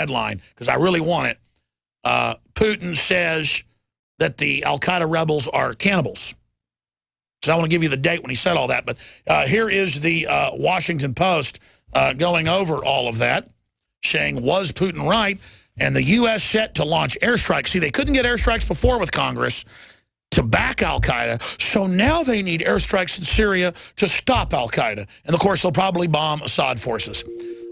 headline because I really want it. Putin says that the al-Qaeda rebels are cannibals. So I want to give you the date when he said all that. But here is the Washington Post going over all of that, saying, was Putin right? And the U.S. set to launch airstrikes. See, they couldn't get airstrikes before with Congress to back al-Qaeda, so now they need airstrikes in Syria to stop al-Qaeda. And, of course, they'll probably bomb Assad forces.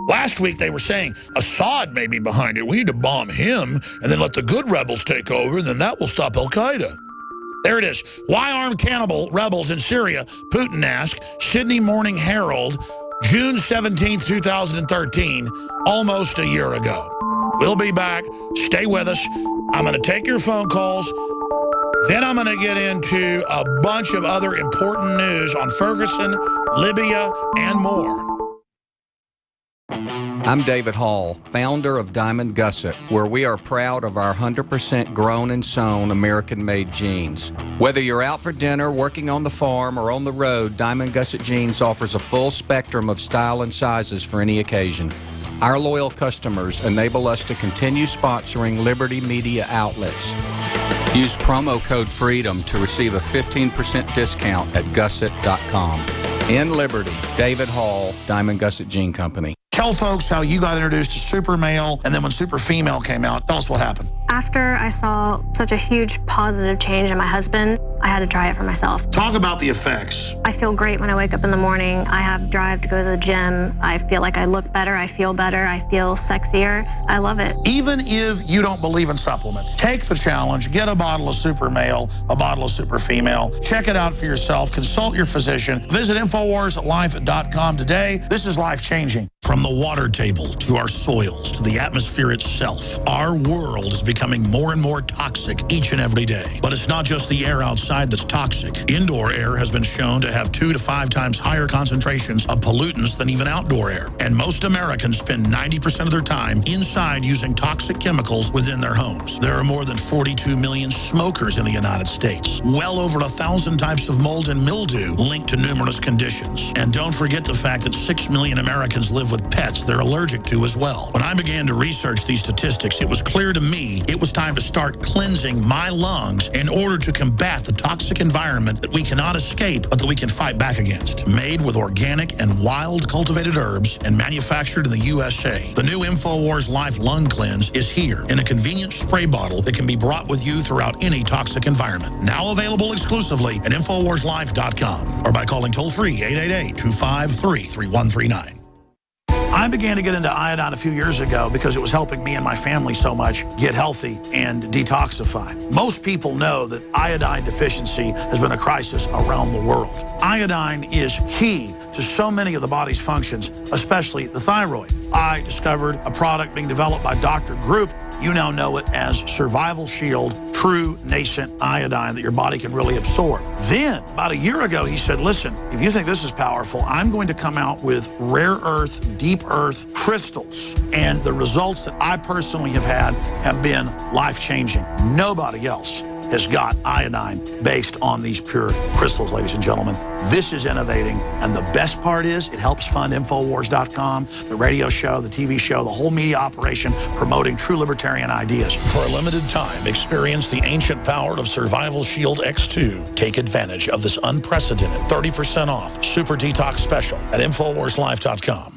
Last week they were saying Assad may be behind it. We need to bomb him and then let the good rebels take over, and then that will stop al-Qaeda. There it is. Why arm cannibal rebels in Syria? Putin asked. Sydney Morning Herald, June 17th, 2013, almost a year ago. We'll be back. Stay with us. I'm going to take your phone calls. Then I'm going to get into a bunch of other important news on Ferguson, Libya, and more. I'm David Hall, founder of Diamond Gusset, where we are proud of our 100% grown and sewn American-made jeans. Whether you're out for dinner, working on the farm, or on the road, Diamond Gusset Jeans offers a full spectrum of style and sizes for any occasion. Our loyal customers enable us to continue sponsoring Liberty Media outlets. Use promo code FREEDOM to receive a 15% discount at gusset.com. In Liberty, David Hall, Diamond Gusset Jean Company. Tell folks how you got introduced to Super Male, and then when Super Female came out, tell us what happened. After I saw such a huge positive change in my husband, I had to try it for myself. Talk about the effects. I feel great when I wake up in the morning. I have drive to go to the gym. I feel like I look better. I feel better. I feel sexier. I love it. Even if you don't believe in supplements, take the challenge. Get a bottle of Super Male, a bottle of Super Female. Check it out for yourself. Consult your physician. Visit InfoWarsLife.com today. This is life-changing. From the water table to our soils to the atmosphere itself, our world is becoming more and more toxic each and every day. But it's not just the air outside that's toxic. Indoor air has been shown to have 2 to 5 times higher concentrations of pollutants than even outdoor air. And most Americans spend 90% of their time inside using toxic chemicals within their homes. There are more than 42 million smokers in the United States. Well over 1,000 types of mold and mildew linked to numerous conditions. And don't forget the fact that 6 million Americans live with pets they're allergic to as well. When I began to research these statistics, it was clear to me it was time to start cleansing my lungs in order to combat the toxic environment that we cannot escape, but that we can fight back against. Made with organic and wild cultivated herbs and manufactured in the USA, the new InfoWars Life Lung Cleanse is here in a convenient spray bottle that can be brought with you throughout any toxic environment. Now available exclusively at InfoWarsLife.com or by calling toll-free 888-253-3139. I began to get into iodine a few years ago because it was helping me and my family so much get healthy and detoxify. Most people know that iodine deficiency has been a crisis around the world. Iodine is key to so many of the body's functions, especially the thyroid. I discovered a product being developed by Dr. Group. You now know it as Survival Shield True Nascent Iodine that your body can really absorb. Then, about a year ago, he said, listen, if you think this is powerful, I'm going to come out with rare earth, deep earth crystals. And the results that I personally have had have been life-changing. Nobody else has got iodine based on these pure crystals, ladies and gentlemen. This is innovating, and the best part is it helps fund Infowars.com, the radio show, the TV show, the whole media operation promoting true libertarian ideas. For a limited time, experience the ancient power of Survival Shield X2. Take advantage of this unprecedented 30% off super detox special at InfoWarsLife.com.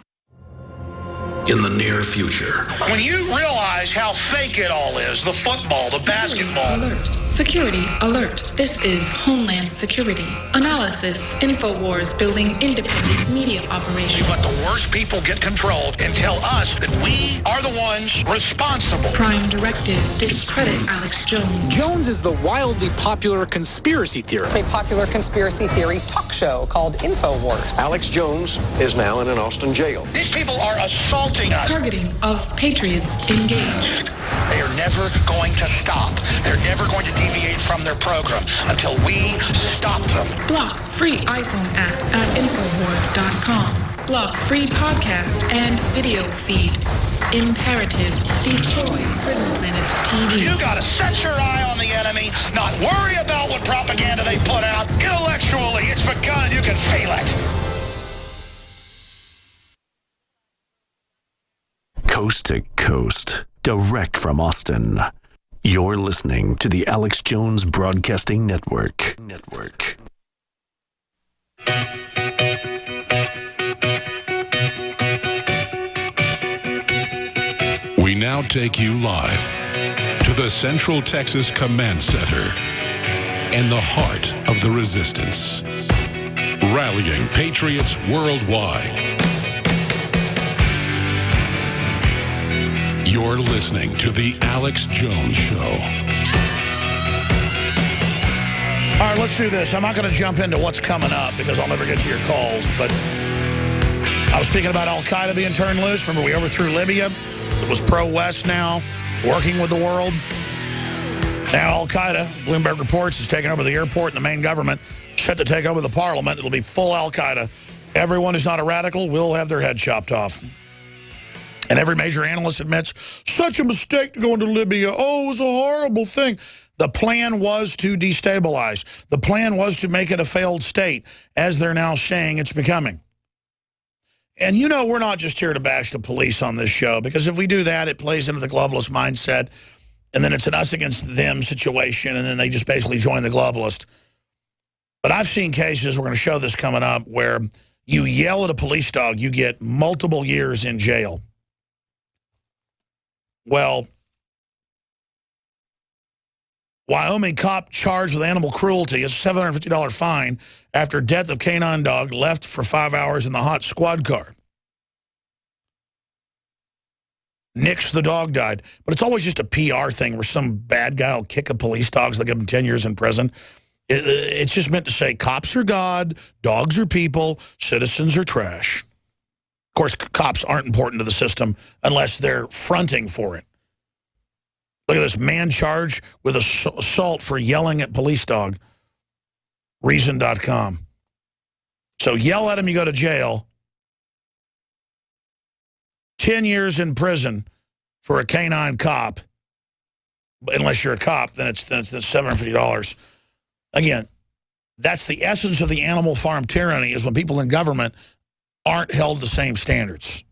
In the near future. When you realize how fake it all is, the football, the basketball. Alert. Security alert. This is Homeland Security. Analysis. InfoWars building independent media operation. You let the worst people get control and tell us that we are the ones responsible. Prime directive. Discredit Alex Jones. Jones is the wildly popular conspiracy theorist. A popular conspiracy theory talk show called InfoWars. Alex Jones is now in an Austin jail. These people are assaulting us. Targeting of patriots engaged. They are never going to stop. They're never going to deviate from their program until we stop them. Block free iPhone app at Infowars.com. Block free podcast and video feed. Imperative. Destroy Prison Planet TV. You gotta set your eye on the enemy, not worry about what propaganda they put out. Intellectually, it's begun. You can feel it. Coast coast to coast, direct from Austin. You're listening to the Alex Jones Broadcasting Network. We now take you live to the Central Texas Command Center and the heart of the resistance, rallying patriots worldwide. You're listening to The Alex Jones Show. All right, let's do this. I'm not going to jump into what's coming up because I'll never get to your calls, but I was thinking about al-Qaeda being turned loose. Remember, we overthrew Libya. It was pro-West now, working with the world. Now al-Qaeda, Bloomberg reports, is taking over the airport and the main government, set to take over the parliament. It'll be full al-Qaeda. Everyone who's not a radical will have their head chopped off. And every major analyst admits, such a mistake to go into Libya. Oh, it was a horrible thing. The plan was to destabilize. The plan was to make it a failed state, as they're now saying it's becoming. And you know, we're not just here to bash the police on this show, because if we do that, it plays into the globalist mindset, and then it's an us against them situation, and then they just basically join the globalist. But I've seen cases, we're going to show this coming up, where you yell at a police dog, you get multiple years in jail. Well, Wyoming cop charged with animal cruelty is a $750 fine after death of canine dog left for 5 hours in the hot squad car. Nix the dog died. But it's always just a PR thing where some bad guy will kick a police dog, so they give him 10 years in prison. It's just meant to say cops are God, dogs are people, citizens are trash. Of course, cops aren't important to the system unless they're fronting for it. Look at this man charged with assault for yelling at police dog. Reason.com. So yell at him, you go to jail. 10 years in prison for a canine cop. Unless you're a cop, then it's $750. Again, that's the essence of the animal farm tyranny, is when people in government aren't held to the same standards.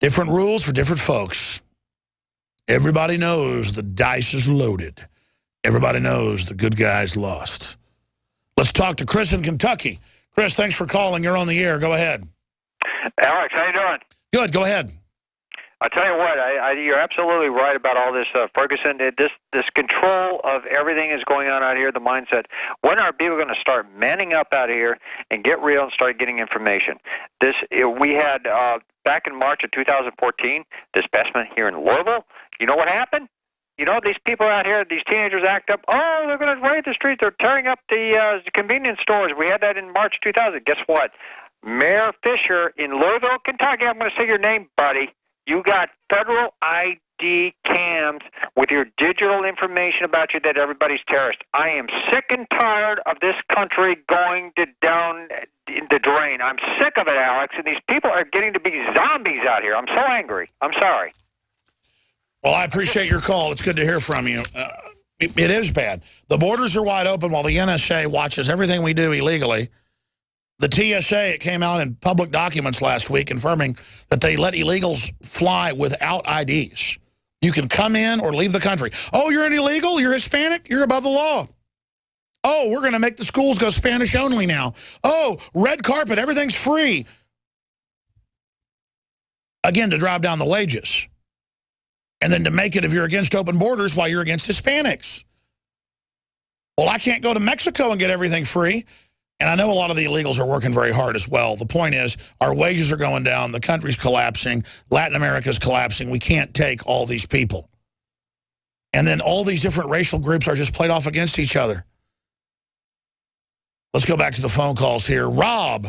Different rules for different folks. Everybody knows the dice is loaded. Everybody knows the good guys lost. Let's talk to Chris in Kentucky. Chris, thanks for calling. You're on the air. Go ahead. Alex, how you doing? Good. Go ahead. I tell you what, you're absolutely right about all this, Ferguson. This control of everything is going on out here, the mindset. When are people going to start manning up out here and get real and start getting information? We had, back in March of 2014, this specimen here in Louisville. You know what happened? You know, these people out here, these teenagers act up. Oh, they're going to raid the streets. They're tearing up the convenience stores. We had that in March 2000. Guess what? Mayor Fisher in Louisville, Kentucky, I'm going to say your name, buddy. You got federal ID cams with your digital information about you that everybody's terrorist. I am sick and tired of this country going down the drain. I'm sick of it, Alex, and these people are getting to be zombies out here. I'm so angry. I'm sorry. Well, I appreciate your call. It's good to hear from you. It is bad. The borders are wide open while the NSA watches everything we do illegally. The TSA, it came out in public documents last week confirming that they let illegals fly without IDs. You can come in or leave the country. Oh, you're an illegal? You're Hispanic? You're above the law. Oh, we're going to make the schools go Spanish only now. Oh, red carpet, everything's free. Again, to drive down the wages. And then to make it if you're against open borders while you're against Hispanics. Well, I can't go to Mexico and get everything free. And I know a lot of the illegals are working very hard as well. The point is, our wages are going down. The country's collapsing. Latin America's collapsing. We can't take all these people. And then all these different racial groups are just played off against each other. Let's go back to the phone calls here. Rob.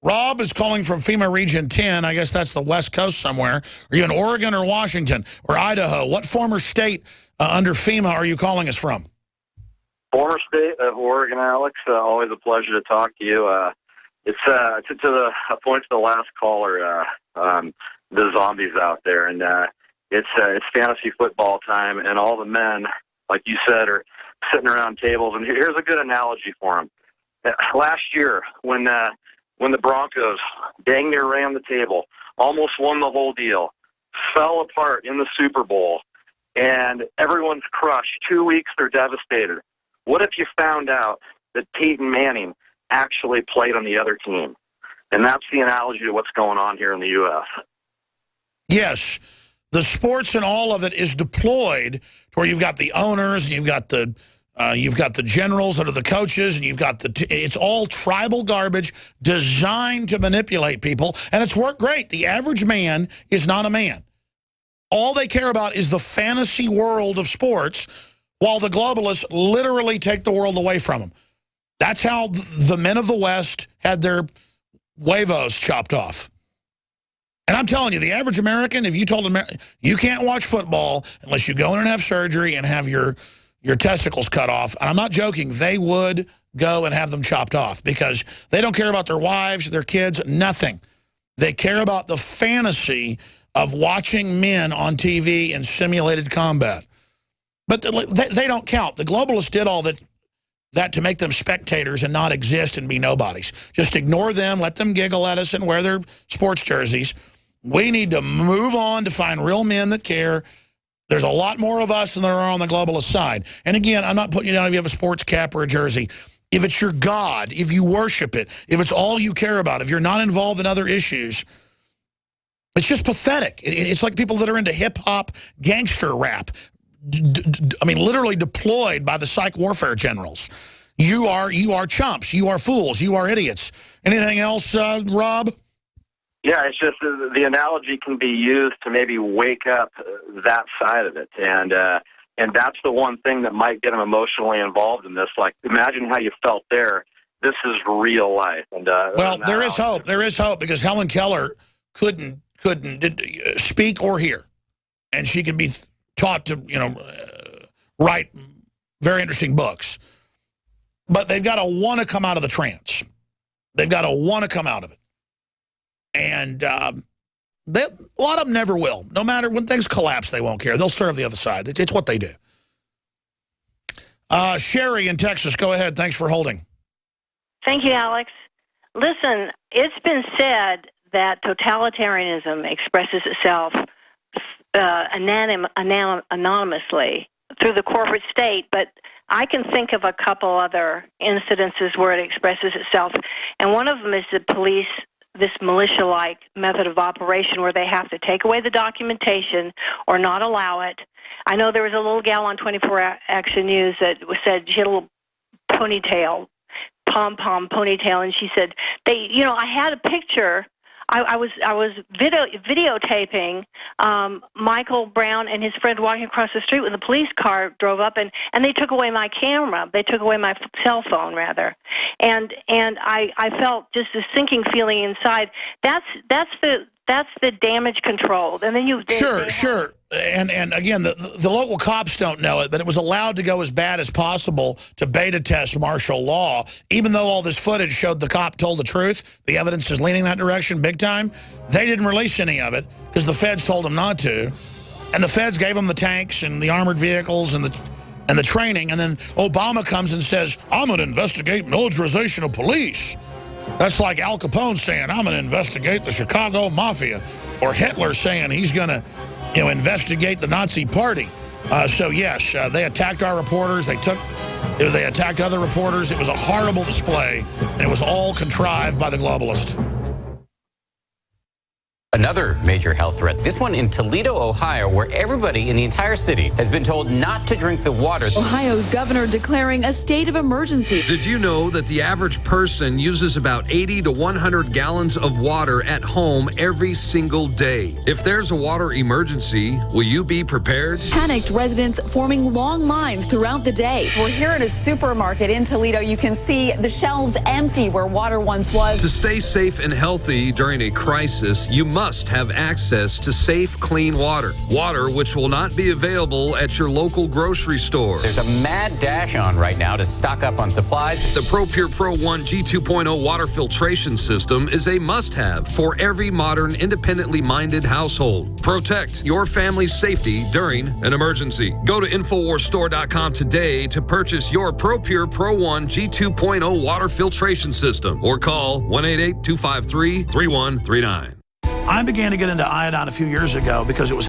Rob is calling from FEMA Region 10. I guess that's the West Coast somewhere. Are you in Oregon or Washington or Idaho? What former state under FEMA are you calling us from? Former state of Oregon, Alex. Always a pleasure to talk to you. It's to the point to the last caller, the zombies out there, and it's fantasy football time, and all the men, like you said, are sitting around tables. And here's a good analogy for them. Last year, when when the Broncos dang near ran the table, almost won the whole deal, fell apart in the Super Bowl, and everyone's crushed. 2 weeks, they're devastated. What if you found out that Peyton Manning actually played on the other team? And that's the analogy to what's going on here in the U.S. Yes. The sports and all of it is deployed to where you've got the owners, and you've got the generals that are the coaches, and you've got it's all tribal garbage designed to manipulate people, and it's worked great. The average man is not a man. All they care about is the fantasy world of sports, while the globalists literally take the world away from them. That's how the men of the West had their huevos chopped off. And I'm telling you, the average American, if you told them you can't watch football unless you go in and have surgery and have your testicles cut off, and I'm not joking, they would go and have them chopped off because they don't care about their wives, their kids, nothing. They care about the fantasy of watching men on TV in simulated combat. But they don't count. The globalists did all that to make them spectators and not exist and be nobodies. Just ignore them, let them giggle at us and wear their sports jerseys. We need to move on to find real men that care. There's a lot more of us than there are on the globalist side. And again, I'm not putting you down if you have a sports cap or a jersey. If it's your God, if you worship it, if it's all you care about, if you're not involved in other issues, it's just pathetic. It's like people that are into hip-hop gangster rap. I mean, literally deployed by the psych warfare generals. You are chumps. You are fools. You are idiots. Anything else, Rob? Yeah, it's just the analogy can be used to maybe wake up that side of it. And that's the one thing that might get them emotionally involved in this. Like, imagine how you felt there. This is real life. And well, there is hope. There is hope because Helen Keller couldn't speak or hear. And she could be taught to, write very interesting books. But they've got to want to come out of the trance. They've got to want to come out of it. And a lot of them never will. No matter when things collapse, they won't care. They'll serve the other side. It's what they do. Sherry in Texas, go ahead. Thanks for holding. Thank you, Alex. Listen, it's been said that totalitarianism expresses itself anonymously through the corporate state, but I can think of a couple other incidences where it expresses itself, and one of them is the police, this militia-like method of operation where they have to take away the documentation or not allow it. I know there was a little gal on 24 Action News that said she had a little ponytail, pom-pom ponytail, and she said, I had a picture. I was videotaping Michael Brown and his friend walking across the street when the police car drove up, and they took away my camera. They took away my cell phone, rather. And I felt just a sinking feeling inside. That's the damage control. And then Sure. And again, the local cops don't know it, but it was allowed to go as bad as possible to beta test martial law, even though all this footage showed the cop told the truth. The evidence is leaning that direction big time. They didn't release any of it because the feds told them not to. And the feds gave them the tanks and the armored vehicles and the training. And then Obama comes and says, I'm going to investigate militarization of police. That's like Al Capone saying, I'm going to investigate the Chicago Mafia. Or Hitler saying he's going to investigate the Nazi Party. So yes, they attacked our reporters. They attacked other reporters. It was a horrible display, and it was all contrived by the globalists. Another major health threat, this one in Toledo, Ohio, where everybody in the entire city has been told not to drink the water. Ohio's governor declaring a state of emergency. Did you know that the average person uses about 80 to 100 gallons of water at home every single day? If there's a water emergency, will you be prepared? Panicked residents forming long lines throughout the day. We're here at a supermarket in Toledo. You can see the shelves empty where water once was. To stay safe and healthy during a crisis, you must must have access to safe, clean water. Water which will not be available at your local grocery store. There's a mad dash on right now to stock up on supplies. The ProPure Pro 1 G2.0 water filtration system is a must-have for every modern, independently minded household. Protect your family's safety during an emergency. Go to InfoWarsStore.com today to purchase your ProPure Pro 1 G2.0 water filtration system or call 1-888-253-3139. I began to get into iodine a few years ago because it was